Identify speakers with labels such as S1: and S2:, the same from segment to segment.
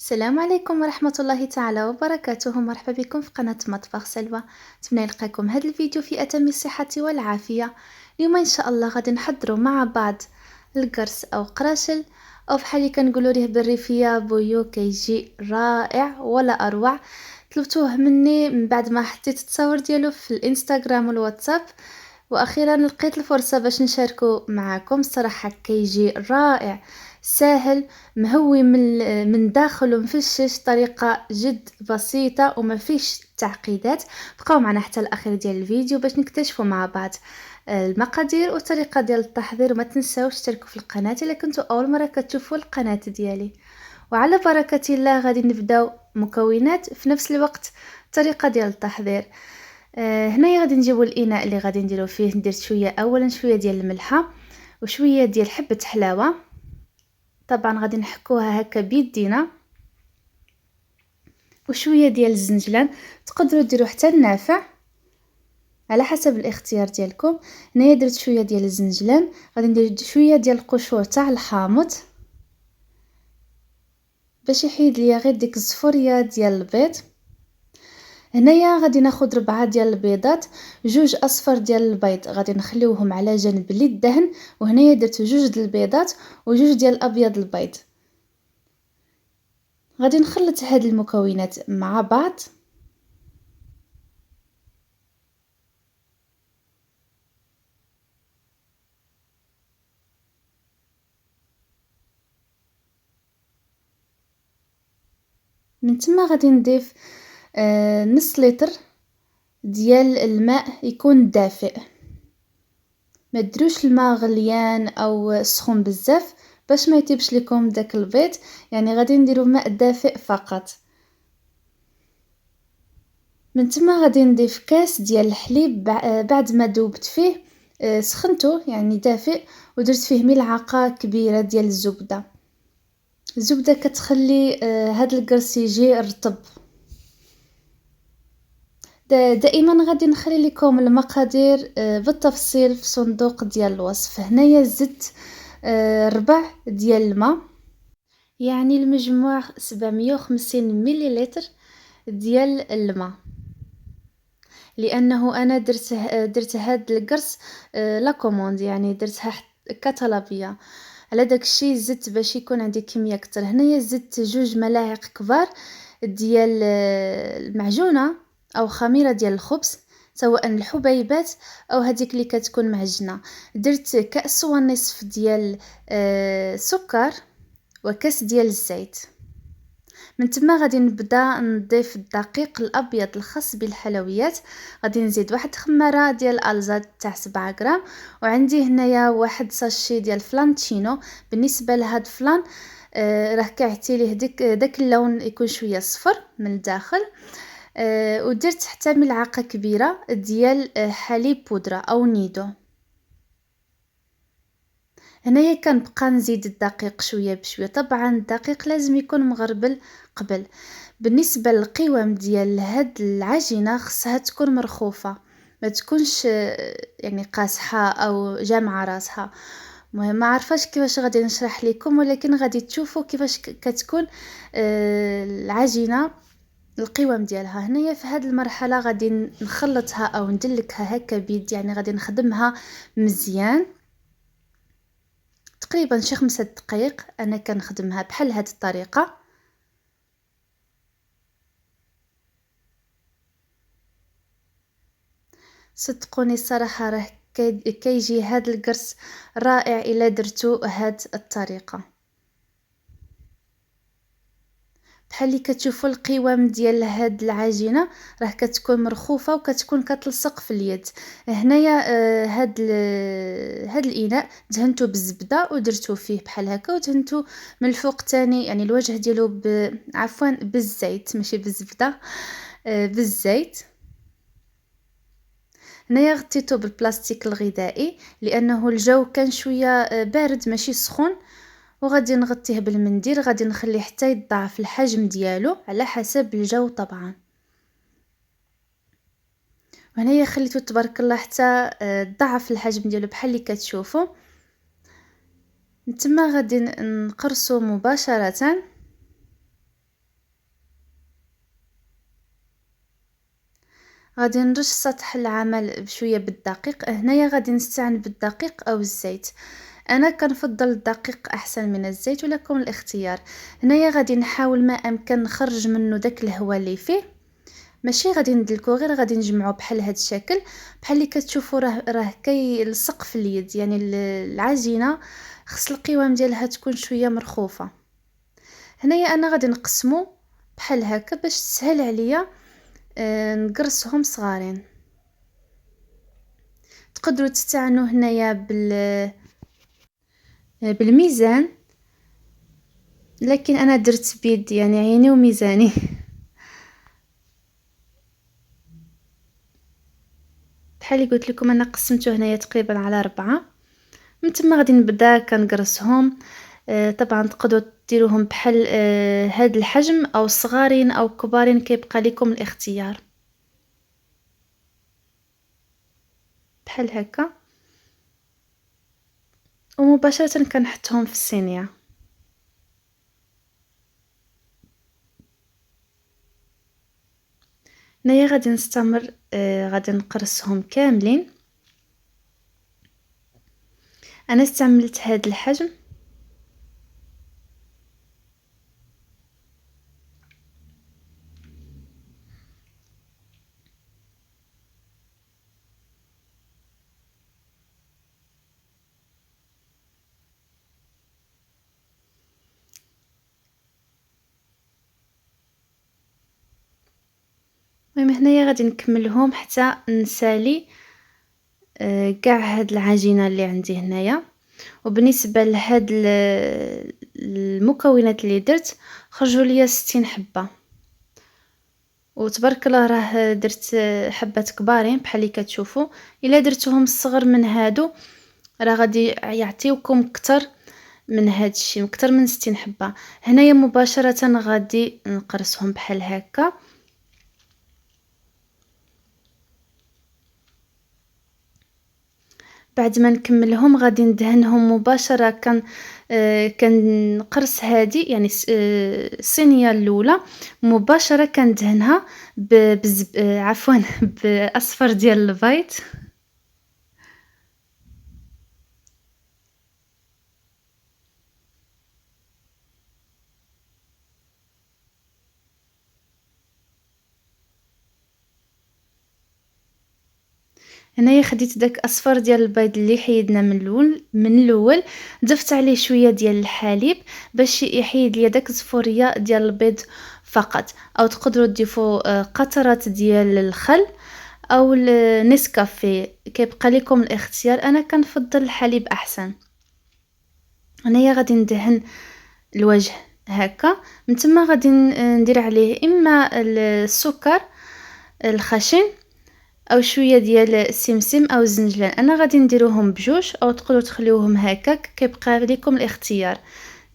S1: السلام عليكم ورحمة الله تعالى وبركاته. مرحبا بكم في قناة مطبخ سلوى. نتمنى نلقاكم هذا الفيديو في أتم الصحة والعافية. اليوم إن شاء الله غادي نحضروا مع بعض القرص أو قراشل، أو بحال اللي كنقولوا ليه بالريفية بويو، كيجي رائع ولا أروع. طلبتوه مني من بعد ما حطيت التصاور ديالو في الانستغرام والواتساب، واخيرا لقيت الفرصه باش نشاركه معكم. الصراحه كيجي رائع، ساهل، مهوي من داخل ومفشش، طريقه جد بسيطه وما فيش تعقيدات. بقاو معنا حتى الاخير ديال الفيديو باش نكتشفوا مع بعض المقادير والطريقه ديال التحضير. وما تنساوش تشتركوا في القناه الا كنتوا اول مره كتشوفوا القناه ديالي. وعلى بركه الله غادي نبداو مكونات في نفس الوقت طريقه ديال التحضير. هنايا غادي نجيبوا الاناء اللي غادي نديرو فيه. ندير شويه اولا شويه ديال الملحه وشويه ديال حبه حلاوه، طبعا غادي نحكوها هكا بيدينا، وشويه ديال الزنجلان. تقدروا ديروا حتى النافع على حسب الاختيار ديالكم. هنايا درت شويه ديال الزنجلان، غادي ندير شويه ديال القشور تاع الحامض باش يحيد ليا غير ديك الزفوريه ديال البيض. هنايا غادي ناخد 4 ديال البيضات، 2 اصفر ديال البيض غادي نخليوهم على جنب للدهن، وهنايا درت 2 ديال البيضات و2 ديال ابيض البيض. غادي نخلط هاد المكونات مع بعض. من تما غادي نضيف نص لتر ديال الماء يكون دافئ. ما تدروش الماء غليان او سخون بزاف باش ما يطيبش لكم داك البيض، يعني غادي نديرو ماء دافئ فقط. من تما غادي نضيف كاس ديال الحليب بعد ما ذوبت فيه، سخنته يعني دافئ، ودرت فيه ملعقه كبيره ديال الزبده كتخلي هاد القرص يجي رطب. دائما غادي نخلي لكم المقادير بالتفصيل في صندوق ديال الوصف. هنايا زدت 4 ديال الماء، يعني المجموع 750 مليلتر ديال الماء، لانه انا درت هاد القرص لا كوموند، يعني درتها كطلبيه. على داكشي زدت باش يكون عندي كميه اكثر. هنايا زدت 2 ملاعق كبار ديال المعجونه او خميره ديال الخبز، سواء الحبيبات او هذيك اللي كتكون معجنه. درت كاس ونصف ديال السكر وكاس ديال الزيت. من تما غادي نبدا نضيف الدقيق الابيض الخاص بالحلويات. غادي نزيد واحد خماره ديال الالزا تاع 7 غرام، وعندي هنايا واحد ساشي ديال فلانتشينو. بالنسبه لهاد فلان راه كيعطي ليه داك اللون يكون شويه صفر من الداخل. ودرت حتى ملعقه كبيره ديال حليب بودره او نيدو. هنايا كنبقى نزيد الدقيق شويه بشويه. طبعا الدقيق لازم يكون مغربل قبل. بالنسبه للقوام ديال هاد العجينه خصها تكون مرخوفه، ما تكونش يعني قاصحه او جامعه راسها. المهم ما عرفاش كيفاش غادي نشرح لكم، ولكن غادي تشوفوا كيفاش كتكون العجينه القوام ديالها. هنايا في هاد المرحله غادي نخلطها او ندلكها هكا بيد، يعني غادي نخدمها مزيان تقريبا شي 5 دقائق. انا كنخدمها بحال هاد الطريقه. صدقوني الصراحه راه كيجي هاد القرص رائع الا درتو هاد الطريقه. بحال اللي كتشوفوا القوام ديال هاد العجينه راه كتكون مرخوفه وكتكون كتلصق في اليد. هنايا هاد الاناء دهنته بالزبده ودرتو فيه بحال هكا، ودهنته من الفوق تاني، يعني الوجه ديالو عفوا بالزيت ماشي بالزبده، بالزيت. هنايا غطيته بالبلاستيك الغذائي لانه الجو كان شويه بارد ماشي سخون، وغادي نغطيه بالمنديل. غادي نخليه حتى يضاعف الحجم ديالو على حسب الجو طبعا. وهنايا خليته تبارك الله حتى ضاعف الحجم ديالو بحال اللي كتشوفوا. نتما غادي نقرصو مباشره. غادي نرش سطح العمل بشويه بالدقيق. هنايا غادي نستعن بالدقيق او الزيت. انا كنفضل الدقيق احسن من الزيت، ولكم الاختيار. هنايا غادي نحاول ما امكن نخرج منه داك الهواء اللي فيه، ماشي غادي ندلكو، غير غادي نجمعو بحال هاد الشكل. بحال اللي كتشوفوا راه كيلصق في اليد، يعني العجينه خص القوام ديالها تكون شويه مرخوفه. هنايا انا غادي نقسمو بحال هكا باش تسهل عليا نقرصهم صغارين. تقدروا تستعنوا هنايا بالميزان، لكن انا درت بيد، يعني عيني وميزاني. بحال اللي قلت لكم انا قسمته هنايا تقريبا على 4. من تما غادي نبدا كنقرصهم. طبعا تقدروا ديروهم بحال هاد الحجم او صغارين او كبارين، كيبقى لكم الاختيار. بحال هكا، ومباشره كنحطهم في الصينيه. هنايا غادي نستمر، غادي نقرصهم كاملين. انا استعملت هاد الحجم. المهم هنايا غادي نكملهم حتى نسالي كاع هاد العجينه اللي عندي هنايا. وبالنسبه لهاد المكونات اللي درت، خرجوا ليا 60 حبه. وتبارك الله راه درت حبات كبارين بحال اللي كتشوفوا. الا درتوهم الصغر من هادو راه غادي يعطيوكم اكثر من هاد الشيء، اكثر من 60 حبه. هنايا مباشره غادي نقرصهم بحال هكا. بعد ما نكملهم غادي ندهنهم مباشره. كنقرص هادي، يعني الصينيه الاولى مباشره كندهنها عفوا باصفر ديال البيض. هنايا خديت داك اصفر ديال البيض اللي حيدنا من الاول ضفت عليه شويه ديال الحليب باش يحيد لي داك الزفوريه ديال البيض فقط. او تقدروا تضيفوا قطرات ديال الخل او النسكافيه، كيبقى لكم الاختيار. انا كنفضل الحليب احسن. هنايا غادي ندهن الوجه هكا. من تما غادي ندير عليه اما السكر الخشن او شويه ديال السمسم او الزنجلان. انا غادي نديروهم بجوج، او تقدروا تخليوهم هكاك، كيبقى لكم الاختيار.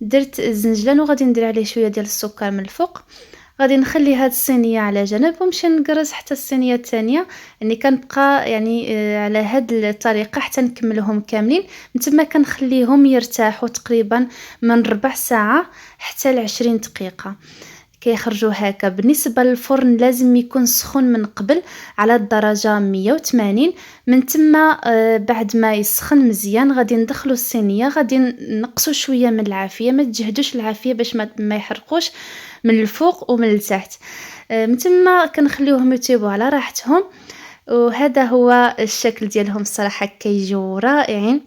S1: درت الزنجلان وغادي ندير عليه شويه ديال السكر من الفوق. غادي نخلي هاد الصينيه على جنب ونمشي نقرص حتى الصينيه الثانيه. يعني كنبقى يعني على هاد الطريقه حتى نكملهم كاملين. من تما كنخليهم يرتاحوا تقريبا من ربع ساعه حتى 20 دقيقه كيخرجوا هكا. بالنسبه للفرن لازم يكون سخون من قبل على الدرجه 180. من تما بعد ما يسخن مزيان غادي ندخلوا الصينيه. غادي نقصوا شويه من العافيه، ما تجهدوش العافيه باش ما يحرقوش من الفوق ومن التحت. من تما كنخليوهم يطيبوا على راحتهم. وهذا هو الشكل ديالهم. الصراحه كيجيو رائعين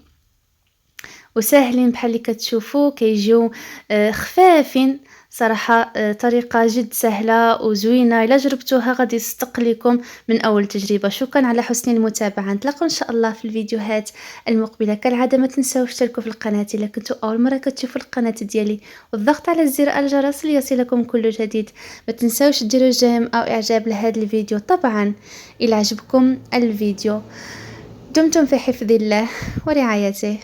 S1: وساهلين بحال اللي كتشوفوا، كيجيو خفافين صراحه. طريقه جد سهله وزوينه، الا جربتوها غادي تصدق لكم من اول تجربه. شكرا على حسن المتابعه. نتلاقوا ان شاء الله في الفيديوهات المقبله. كالعاده ما تنساوش تشتركوا في القناه الا كنتوا اول مره كتشوفوا القناه ديالي، والضغط على زر الجرس ليصلكم كل جديد. ما تنساوش ديروا جيم او اعجاب لهذا الفيديو طبعا الا عجبكم الفيديو. دمتم في حفظ الله ورعايته.